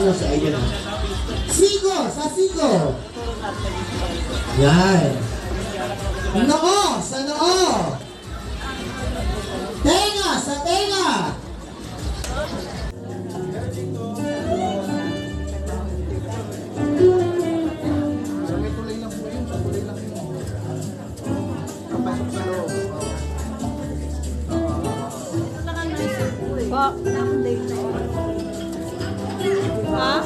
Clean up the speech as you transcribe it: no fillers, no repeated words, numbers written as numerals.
ano sa inyo na. Sigo! Sa sigo! Yan. Noo! Sa noo! Tenga! Sa tenga! Ha?